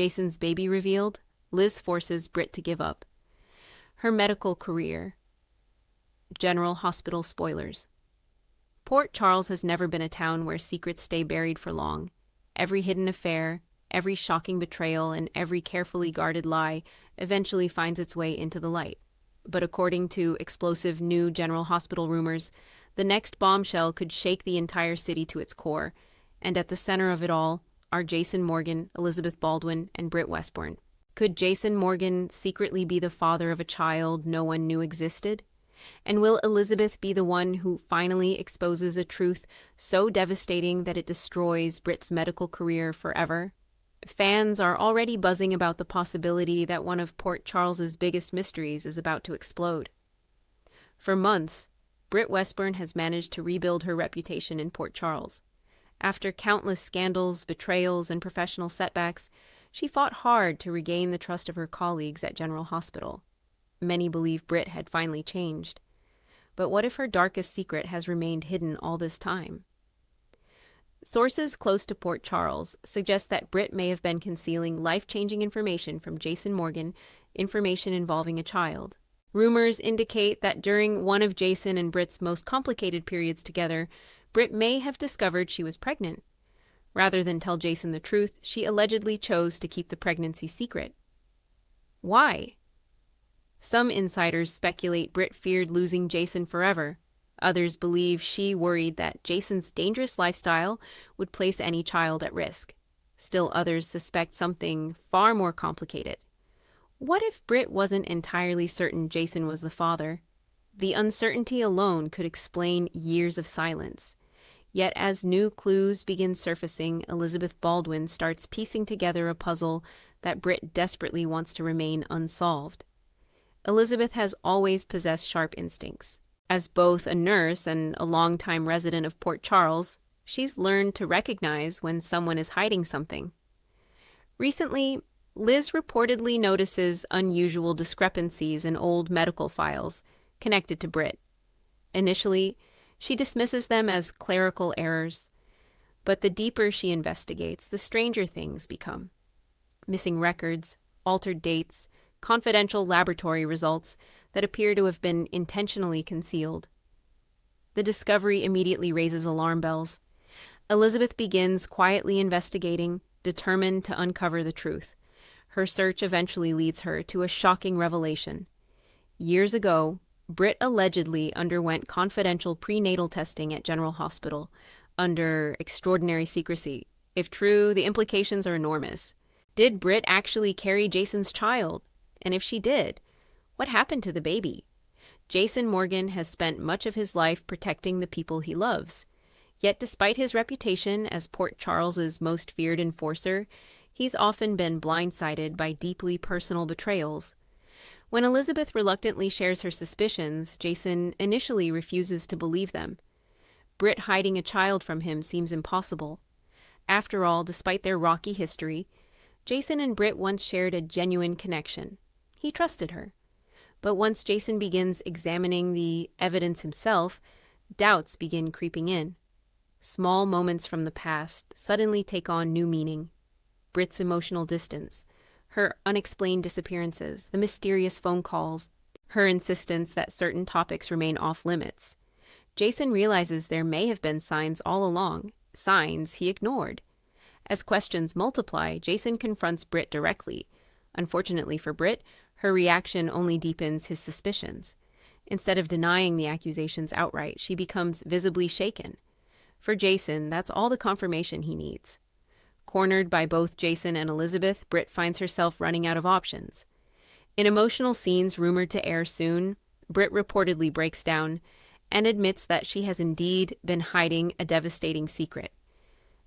Jason's baby revealed, Liz forces Britt to give up. Her medical career. General Hospital spoilers. Port Charles has never been a town where secrets stay buried for long. Every hidden affair, every shocking betrayal, and every carefully guarded lie eventually finds its way into the light. But according to explosive new General Hospital rumors, the next bombshell could shake the entire city to its core, and at the center of it all are Jason Morgan, Elizabeth Baldwin, and Britt Westbourne. Could Jason Morgan secretly be the father of a child no one knew existed? And will Elizabeth be the one who finally exposes a truth so devastating that it destroys Britt's medical career forever? Fans are already buzzing about the possibility that one of Port Charles's biggest mysteries is about to explode. For months, Britt Westbourne has managed to rebuild her reputation in Port Charles. After countless scandals, betrayals, and professional setbacks, she fought hard to regain the trust of her colleagues at General Hospital. Many believe Britt had finally changed. But what if her darkest secret has remained hidden all this time? Sources close to Port Charles suggest that Britt may have been concealing life-changing information from Jason Morgan, information involving a child. Rumors indicate that during one of Jason and Britt's most complicated periods together, Britt may have discovered she was pregnant. Rather than tell Jason the truth, she allegedly chose to keep the pregnancy secret. Why? Some insiders speculate Britt feared losing Jason forever. Others believe she worried that Jason's dangerous lifestyle would place any child at risk. Still others suspect something far more complicated. What if Britt wasn't entirely certain Jason was the father? The uncertainty alone could explain years of silence. Yet as new clues begin surfacing, Elizabeth Baldwin starts piecing together a puzzle that Britt desperately wants to remain unsolved. Elizabeth has always possessed sharp instincts. As both a nurse and a longtime resident of Port Charles, she's learned to recognize when someone is hiding something. Recently, Liz reportedly notices unusual discrepancies in old medical files connected to Britt. Initially, she dismisses them as clerical errors, but the deeper she investigates, the stranger things become. Missing records, altered dates, confidential laboratory results that appear to have been intentionally concealed. The discovery immediately raises alarm bells. Elizabeth begins quietly investigating, determined to uncover the truth. Her search eventually leads her to a shocking revelation. Years ago, Britt allegedly underwent confidential prenatal testing at General Hospital under extraordinary secrecy. If true, the implications are enormous. Did Britt actually carry Jason's child? And if she did, what happened to the baby? Jason Morgan has spent much of his life protecting the people he loves. Yet despite his reputation as Port Charles's most feared enforcer, he's often been blindsided by deeply personal betrayals. When Elizabeth reluctantly shares her suspicions, Jason initially refuses to believe them. Britt hiding a child from him seems impossible. After all, despite their rocky history, Jason and Britt once shared a genuine connection. He trusted her. But once Jason begins examining the evidence himself, doubts begin creeping in. Small moments from the past suddenly take on new meaning. Britt's emotional distance, her unexplained disappearances, the mysterious phone calls, her insistence that certain topics remain off-limits. Jason realizes there may have been signs all along, signs he ignored. As questions multiply, Jason confronts Britt directly. Unfortunately for Britt, her reaction only deepens his suspicions. Instead of denying the accusations outright, she becomes visibly shaken. For Jason, that's all the confirmation he needs. Cornered by both Jason and Elizabeth, Britt finds herself running out of options. In emotional scenes rumored to air soon, Britt reportedly breaks down and admits that she has indeed been hiding a devastating secret.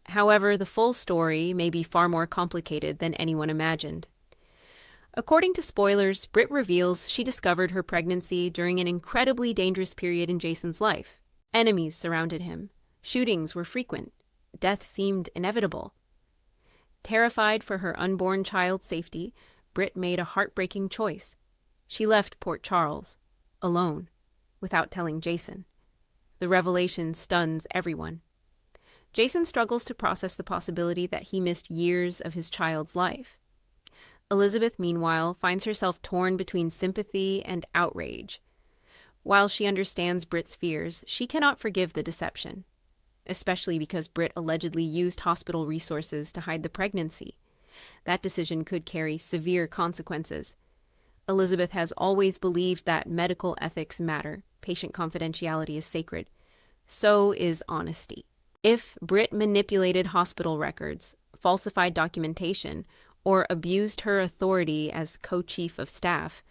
However, the full story may be far more complicated than anyone imagined. According to spoilers, Britt reveals she discovered her pregnancy during an incredibly dangerous period in Jason's life. Enemies surrounded him. Shootings were frequent. Death seemed inevitable. Terrified for her unborn child's safety, Britt made a heartbreaking choice. She left Port Charles, alone, without telling Jason. The revelation stuns everyone. Jason struggles to process the possibility that he missed years of his child's life. Elizabeth, meanwhile, finds herself torn between sympathy and outrage. While she understands Britt's fears, she cannot forgive the deception, especially because Britt allegedly used hospital resources to hide the pregnancy. That decision could carry severe consequences. Elizabeth has always believed that medical ethics matter. Patient confidentiality is sacred. So is honesty. If Britt manipulated hospital records, falsified documentation, or abused her authority as co-chief of staff,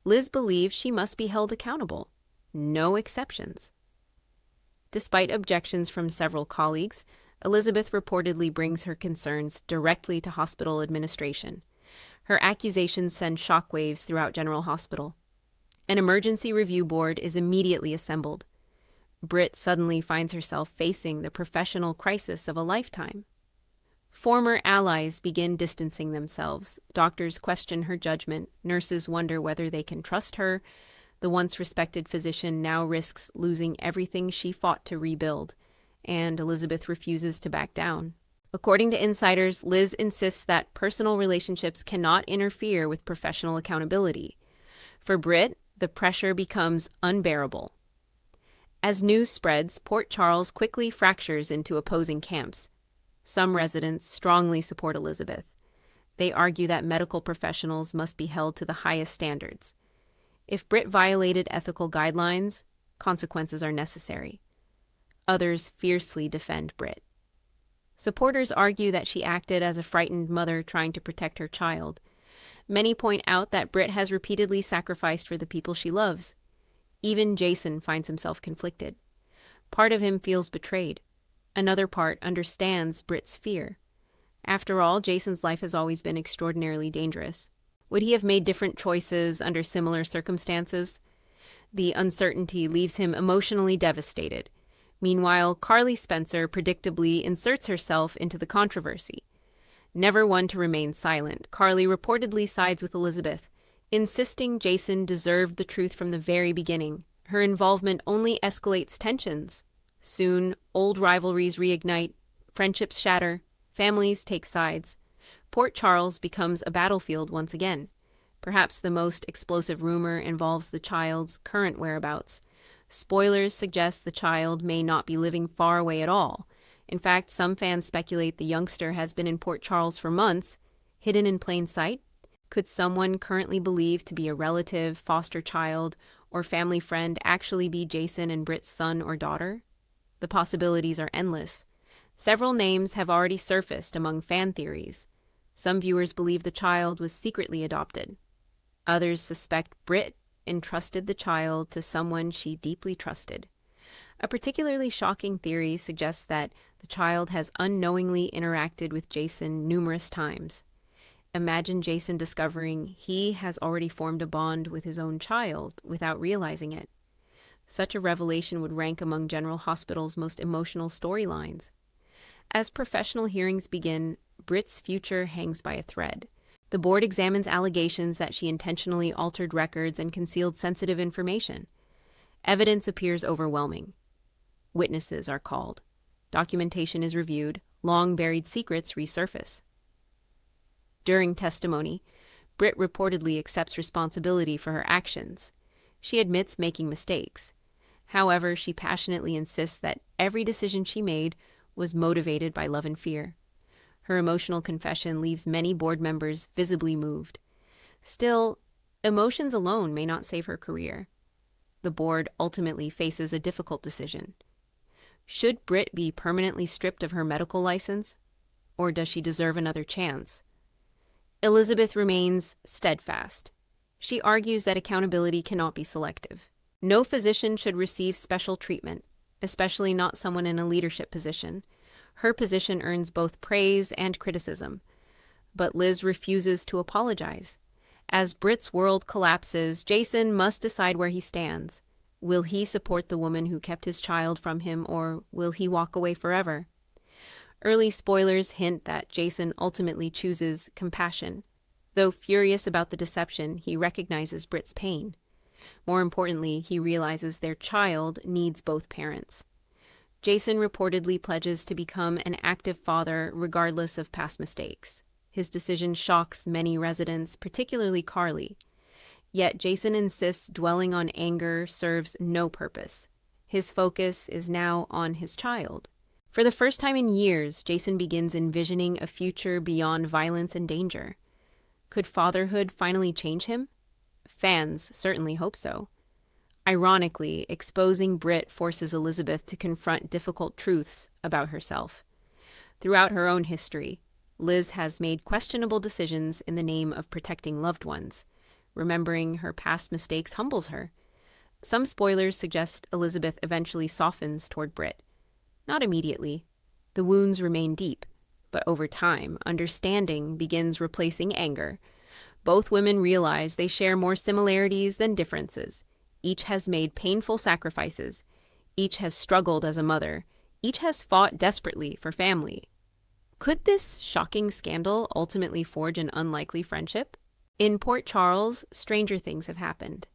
Liz believes she must be held accountable. No exceptions. Despite objections from several colleagues, Elizabeth reportedly brings her concerns directly to hospital administration. Her accusations send shockwaves throughout General Hospital. An emergency review board is immediately assembled. Britt suddenly finds herself facing the professional crisis of a lifetime. Former allies begin distancing themselves. Doctors question her judgment. Nurses wonder whether they can trust her. The once respected physician now risks losing everything she fought to rebuild, and Elizabeth refuses to back down. According to insiders, Liz insists that personal relationships cannot interfere with professional accountability. For Britt, the pressure becomes unbearable. As news spreads, Port Charles quickly fractures into opposing camps. Some residents strongly support Elizabeth. They argue that medical professionals must be held to the highest standards. If Britt violated ethical guidelines, consequences are necessary. Others fiercely defend Britt. Supporters argue that she acted as a frightened mother trying to protect her child. Many point out that Britt has repeatedly sacrificed for the people she loves. Even Jason finds himself conflicted. Part of him feels betrayed. Another part understands Britt's fear. After all, Jason's life has always been extraordinarily dangerous. Would he have made different choices under similar circumstances? The uncertainty leaves him emotionally devastated. Meanwhile, Carly Spencer predictably inserts herself into the controversy. Never one to remain silent, Carly reportedly sides with Elizabeth, insisting Jason deserved the truth from the very beginning. Her involvement only escalates tensions. Soon, old rivalries reignite, friendships shatter, families take sides. Port Charles becomes a battlefield once again. Perhaps the most explosive rumor involves the child's current whereabouts. Spoilers suggest the child may not be living far away at all. In fact, some fans speculate the youngster has been in Port Charles for months, hidden in plain sight. Could someone currently believed to be a relative, foster child, or family friend actually be Jason and Britt's son or daughter? The possibilities are endless. Several names have already surfaced among fan theories. Some viewers believe the child was secretly adopted. Others suspect Britt entrusted the child to someone she deeply trusted. A particularly shocking theory suggests that the child has unknowingly interacted with Jason numerous times. Imagine Jason discovering he has already formed a bond with his own child without realizing it. Such a revelation would rank among General Hospital's most emotional storylines. As professional hearings begin, Britt's future hangs by a thread. The board examines allegations that she intentionally altered records and concealed sensitive information. Evidence appears overwhelming. Witnesses are called. Documentation is reviewed. Long-buried secrets resurface. During testimony, Britt reportedly accepts responsibility for her actions. She admits making mistakes. However, she passionately insists that every decision she made was motivated by love and fear. Her emotional confession leaves many board members visibly moved. Still, emotions alone may not save her career. The board ultimately faces a difficult decision. Should Britt be permanently stripped of her medical license, or does she deserve another chance? Elizabeth remains steadfast. She argues that accountability cannot be selective. No physician should receive special treatment, especially not someone in a leadership position. Her position earns both praise and criticism. But Liz refuses to apologize. As Britt's world collapses, Jason must decide where he stands. Will he support the woman who kept his child from him, or will he walk away forever? Early spoilers hint that Jason ultimately chooses compassion. Though furious about the deception, he recognizes Britt's pain. More importantly, he realizes their child needs both parents. Jason reportedly pledges to become an active father regardless of past mistakes. His decision shocks many residents, particularly Carly. Yet Jason insists dwelling on anger serves no purpose. His focus is now on his child. For the first time in years, Jason begins envisioning a future beyond violence and danger. Could fatherhood finally change him? Fans certainly hope so. Ironically, exposing Britt forces Elizabeth to confront difficult truths about herself. Throughout her own history, Liz has made questionable decisions in the name of protecting loved ones. Remembering her past mistakes humbles her. Some spoilers suggest Elizabeth eventually softens toward Britt. Not immediately. The wounds remain deep, but over time, understanding begins replacing anger. Both women realize they share more similarities than differences. Each has made painful sacrifices. Each has struggled as a mother. Each has fought desperately for family. Could this shocking scandal ultimately forge an unlikely friendship? In Port Charles, stranger things have happened.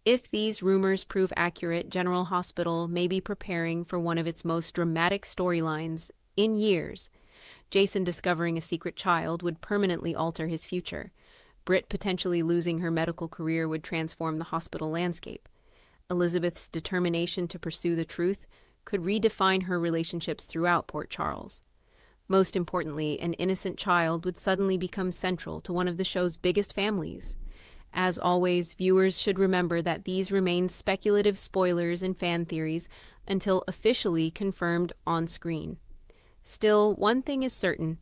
If these rumors prove accurate, General Hospital may be preparing for one of its most dramatic storylines in years. Jason discovering a secret child would permanently alter his future. Britt potentially losing her medical career would transform the hospital landscape. Elizabeth's determination to pursue the truth could redefine her relationships throughout Port Charles. Most importantly, an innocent child would suddenly become central to one of the show's biggest families. As always, viewers should remember that these remain speculative spoilers and fan theories until officially confirmed on screen. Still, one thing is certain: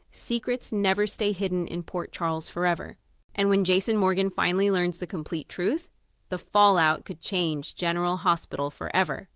secrets never stay hidden in Port Charles forever. And when Jason Morgan finally learns the complete truth, the fallout could change General Hospital forever.